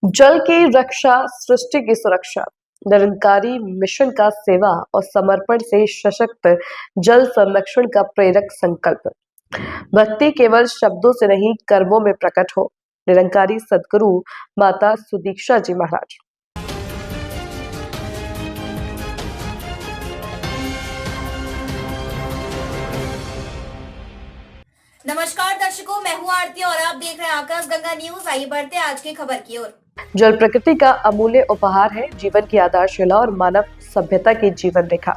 जल की रक्षा, सृष्टि की सुरक्षा। निरंकारी मिशन का सेवा और समर्पण से सशक्त जल संरक्षण का प्रेरक संकल्प। भक्ति केवल शब्दों से नहीं, कर्मों में प्रकट हो। निरंकारी सद्गुरु माता सुदीक्षा जी महाराज। नमस्कार दर्शकों, मैं हूं आरती और आप देख रहे हैं आकाश गंगा न्यूज। आइए बढ़ते हैं आज की खबर की ओर। जल प्रकृति का अमूल्य उपहार है, जीवन की आधारशिला और मानव सभ्यता की जीवन रेखा।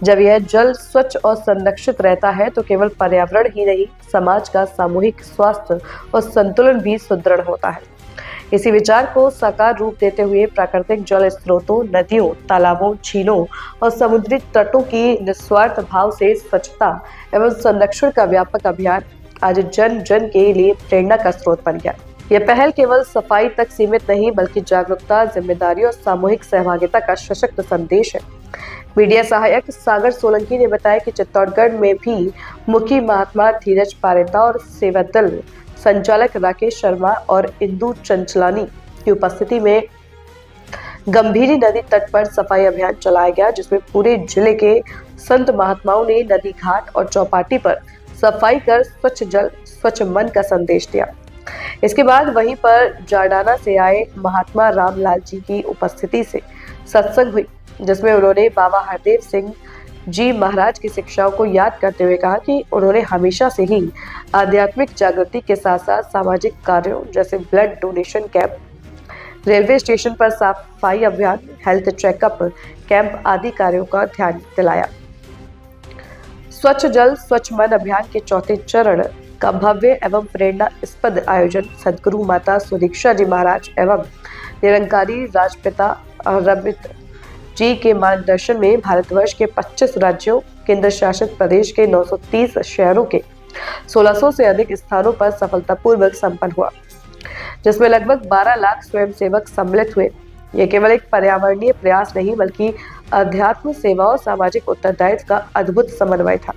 जब यह जल स्वच्छ और संरक्षित रहता है तो केवल पर्यावरण ही नहीं, समाज का सामूहिक स्वास्थ्य और संतुलन भी सुदृढ़ होता है। इसी विचार को साकार रूप देते हुए प्राकृतिक जल स्रोतों, नदियों, तालाबों, झीलों और समुद्री तटों की निस्वार्थ भाव से स्वच्छता एवं संरक्षण का व्यापक अभियान आज जन जन के लिए प्रेरणा का स्रोत बन गया। यह पहल केवल सफाई तक सीमित नहीं, बल्कि जागरूकता, जिम्मेदारी और सामूहिक सहभागिता का सशक्त संदेश है। मीडिया सहायक सागर सोलंकी ने बताया कि चित्तौड़गढ़ में भी मुखी महात्मा धीरज पारेता और सेवा दल संचालक राकेश शर्मा और इंदु चंचलानी की उपस्थिति में गंभीरी नदी तट पर सफाई अभियान चलाया गया, जिसमें पूरे जिले के संत महात्माओं ने नदी घाट और चौपाटी पर सफाई कर स्वच्छ जल स्वच्छ मन का संदेश दिया। इसके बाद वहीं पर जाडाना से आए महात्मा रामलाल जी की उपस्थिति से सत्संग हुई, जिसमें उन्होंने बाबा हरदेव सिंह जी महाराज की शिक्षाओं को याद करते हुए कहा कि उन्होंने हमेशा से ही आध्यात्मिक जागृति के साथ साथ सामाजिक कार्यों जैसे blood donation camp, railway station पर सफाई अभियान, हेल्थ चेकअप कैंप आदि कार्यों का ध्यान दिलाया। स्वच्छ जल स्वच्छ मन अभियान के चौथे चरण का भव्य एवं प्रेरणास्पद आयोजन सद्गुरु माता सुदीक्षा जी महाराज एवं निरंकारी राजपिता रमित जी के मार्गदर्शन में भारतवर्ष के 25 राज्यों, केंद्र शासित प्रदेश के 930 शहरों के 1600 से अधिक स्थानों पर सफलतापूर्वक संपन्न हुआ, जिसमें लगभग 12 लाख स्वयंसेवक सम्मिलित हुए। यह केवल एक पर्यावरणीय प्रयास नहीं, बल्कि अध्यात्म, सेवा और सामाजिक उत्तरदायित्व का अद्भुत समन्वय था,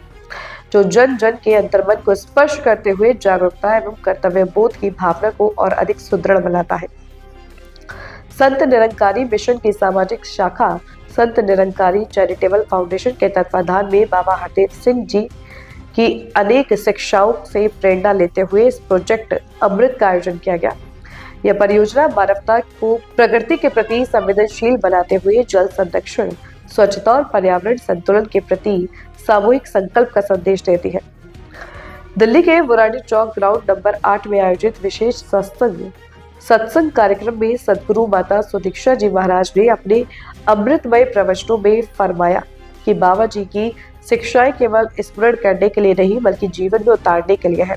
जो जन जन के अंतर्मन को स्पर्श करते हुए जागरूकता एवं कर्तव्य बोध की भावना को और अधिक सुदृढ़ बनाता है। संत निरंकारी मिशन की सामाजिक शाखा संत निरंकारी चैरिटेबल फाउंडेशन के तत्वाधान में बाबा हरदेव सिंह जी की अनेक शिक्षाओं से प्रेरणा लेते हुए इस प्रोजेक्ट अमृत का आयोजन किया गया। यह परियोजना मानवता को प्रकृति के प्रति संवेदनशील बनाते हुए जल संरक्षण, स्वच्छता और पर्यावरण संतुलन के प्रति सामूहिक संकल्प का संदेश देती है। दिल्ली के बुरानी चौक ग्राउंड नंबर 8 में आयोजित विशेष सत्संग कार्यक्रम में सद्गुरु माता सुदीक्षा जी महाराज ने अपने अमृतमय प्रवचनों में फरमाया कि बाबा जी की शिक्षाएं केवल स्मरण करने के लिए नहीं, बल्कि जीवन में उतारने के लिए है।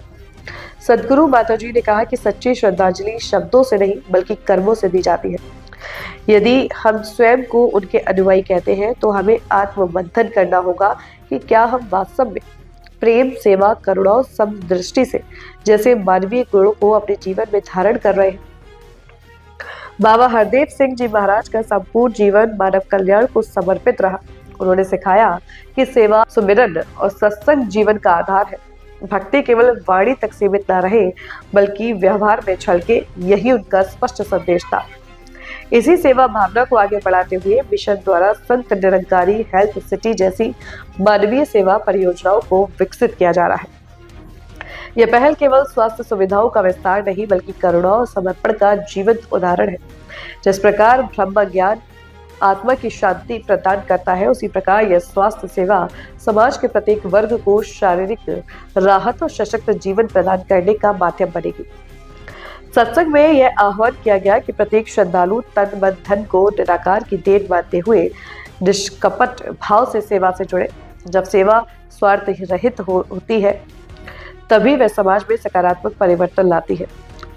सद्गुरु माता जी ने कहा कि सच्ची श्रद्धांजलि शब्दों से नहीं, बल्कि कर्मों से दी जाती है। यदि हम स्वयं को उनके अनुयायी कहते हैं तो हमें आत्ममंथन करना होगा कि क्या हम वास्तव में प्रेम, सेवा, करुणा और समदृष्टि से जैसे मानवीय गुणों को अपने जीवन में धारण कर रहे हैं। बाबा हरदेव सिंह जी महाराज का संपूर्ण जीवन मानव कल्याण को समर्पित रहा। उन्होंने सिखाया कि सेवा, सुमिरन और सत्संग जीवन का आधार है। भक्ति केवल वाणी तक सीमित न रहे, बल्कि व्यवहार में छलके, यही उनका स्पष्ट संदेश था। इसी सेवा भावना को आगे बढ़ाते हुए मिशन द्वारा संत निरंकारी हेल्थ सिटी जैसी मानवीय सेवा परियोजनाओं को विकसित किया जा रहा है। यह पहल केवल स्वास्थ्य सुविधाओं का विस्तार नहीं, बल्कि करुणा और समर्पण का जीवंत उदाहरण है। जिस प्रकार ब्रह्म ज्ञान आत्मा की शांति प्रदान करता है, उसी प्रकार यह स्वास्थ्य सेवा समाज के प्रत्येक वर्ग को शारीरिक राहत और सशक्त जीवन प्रदान करने का माध्यम बनेगी। सत्संग में यह आह्वान किया गया कि प्रत्येक श्रद्धालु तन मन धन को निराकार की देन मानते हुए निष्कपट भाव से सेवा से जुड़े। जब सेवा स्वार्थ रहित होती है, तभी वह समाज में सकारात्मक परिवर्तन लाती है।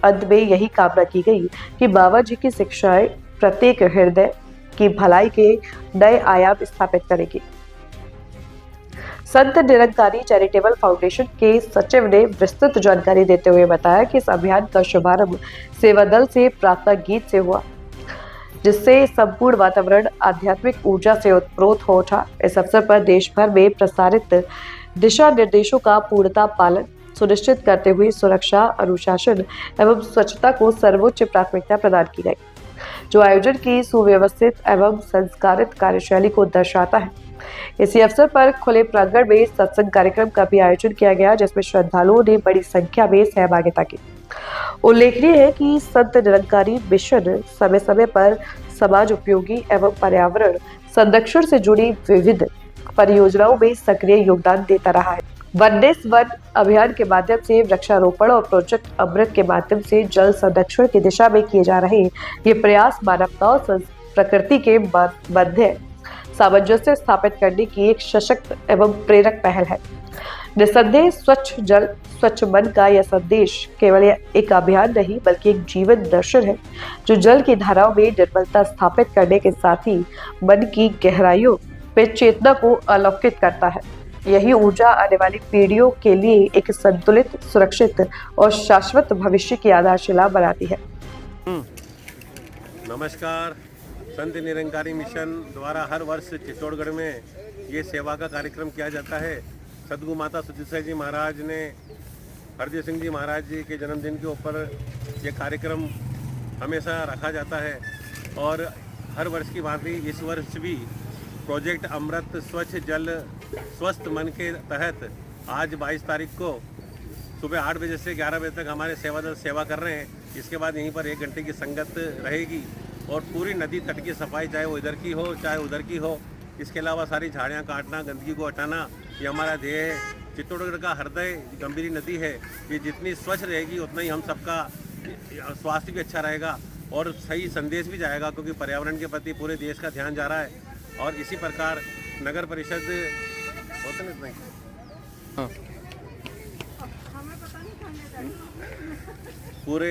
अंत में यही कामना की गई कि बाबा जी की शिक्षाएं प्रत्येक हृदय की भलाई के नए आयाम स्थापित करेगी। संत निरंकारी चैरिटेबल फाउंडेशन के सचिव ने विस्तृत जानकारी देते हुए बताया कि इस अभियान का शुभारंभ सेवा दल से प्रार्थना गीत से हुआ, जिससे संपूर्ण वातावरण आध्यात्मिक ऊर्जा से उत्प्रोत हो उठा। इस अवसर पर देश भर में प्रसारित दिशा निर्देशों का पूर्णता पालन, सुनिश्चित करते हुए सुरक्षा, अनुशासन एवं स्वच्छता को सर्वोच्च प्राथमिकता प्रदान की गई, जो आयोजन की सुव्यवस्थित एवं संस्कारित कार्यशैली को दर्शाता है। इसी अवसर पर खुले प्रांगण में सत्संग कार्यक्रम का भी आयोजन किया गया, जिसमें श्रद्धालुओं ने बड़ी संख्या में सहभागिता की। उल्लेखनीय है कि संत निरंकारी मिशन समय समय पर समाज उपयोगी एवं पर्यावरण संरक्षण से जुड़ी विविध परियोजनाओं में सक्रिय योगदान देता रहा है। वनडेस वन अभियान के माध्यम से वृक्षारोपण और प्रोजेक्ट अमृत के माध्यम से जल संरक्षण की दिशा में किए जा रहे ये प्रयास मानवता और प्रकृति के मध्य सामंजस्य स्थापित करने की एक सशक्त एवं प्रेरक पहल है। निस्संदेह स्वच्छ जल स्वच्छ मन का यह संदेश केवल एक अभियान नहीं बल्कि एक जीवन दर्शन है, जो जल की धाराओं में निर्मलता स्थापित करने के साथ ही मन की गहराइयों में चेतना को अलौकित करता है। यही ऊर्जा आने वाली पीढ़ियों के लिए एक संतुलित, सुरक्षित और शाश्वत भविष्य की आधारशिला बनाती है। नमस्कार। संत निरंकारी मिशन द्वारा हर वर्ष चित्तौड़गढ़ में ये सेवा का कार्यक्रम किया जाता है। सदगुरु माता सुचित्रा जी महाराज ने हरदेव सिंह जी महाराज जी के जन्मदिन के ऊपर ये कार्यक्रम हमेशा रखा जाता है और हर वर्ष की भांति इस वर्ष भी प्रोजेक्ट अमृत स्वच्छ जल स्वस्थ मन के तहत आज 22 तारीख को सुबह 8 बजे से 11 बजे तक हमारे सेवादल सेवा कर रहे हैं। इसके बाद यहीं पर 1 घंटे की संगत रहेगी और पूरी नदी तट की सफाई, चाहे वो इधर की हो चाहे उधर की हो। इसके अलावा सारी झाड़ियाँ काटना, गंदगी को हटाना, ये हमारा ध्येय है। चित्तौड़गढ़ का हृदय गंभीरी नदी है, ये जितनी स्वच्छ रहेगी उतना ही हम सबका स्वास्थ्य भी अच्छा रहेगा और सही संदेश भी जाएगा, क्योंकि पर्यावरण के प्रति पूरे देश का ध्यान जा रहा है। और इसी प्रकार नगर परिषद होता नहीं पूरे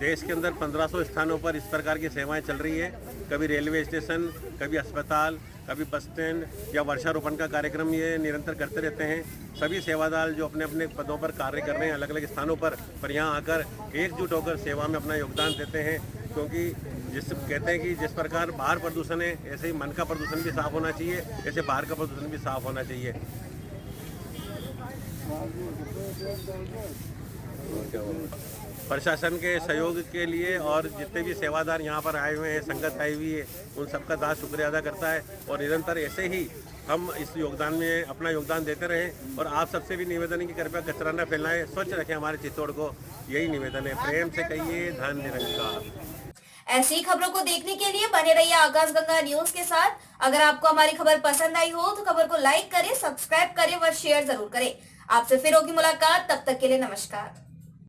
देश के अंदर 1500 स्थानों पर इस प्रकार की सेवाएं चल रही हैं। कभी रेलवे स्टेशन, कभी अस्पताल, कभी बस स्टैंड या वर्षारोपण का कार्यक्रम ये निरंतर करते रहते हैं। सभी सेवादार जो अपने अपने पदों पर कार्य कर रहे हैं अलग अलग स्थानों पर यहाँ आकर एकजुट होकर सेवा में अपना योगदान देते हैं, क्योंकि कहते हैं कि जिस प्रकार बाहर प्रदूषण है ऐसे ही मन का प्रदूषण भी साफ होना चाहिए, ऐसे बाहर का प्रदूषण भी साफ होना चाहिए। प्रशासन के सहयोग के लिए और जितने भी सेवादार यहाँ पर आए हुए हैं, संगत आई हुई है, उन सबका दास शुक्रिया अदा करता है और निरंतर ऐसे ही हम इस योगदान में अपना योगदान देते रहें। और आप सबसे भी निवेदन है कि कृपया कचरा न फैलाएं, स्वच्छ रखें हमारे चित्तौड़ को, यही निवेदन है। प्रेम से कहिए धन निरंकार। ऐसी खबरों को देखने के लिए बने रहिए आकाश गंगा न्यूज के साथ। अगर आपको हमारी खबर पसंद आई हो तो खबर को लाइक करें, सब्सक्राइब करें व शेयर जरूर करें। आपसे फिर होगी मुलाकात, तब तक के लिए नमस्कार।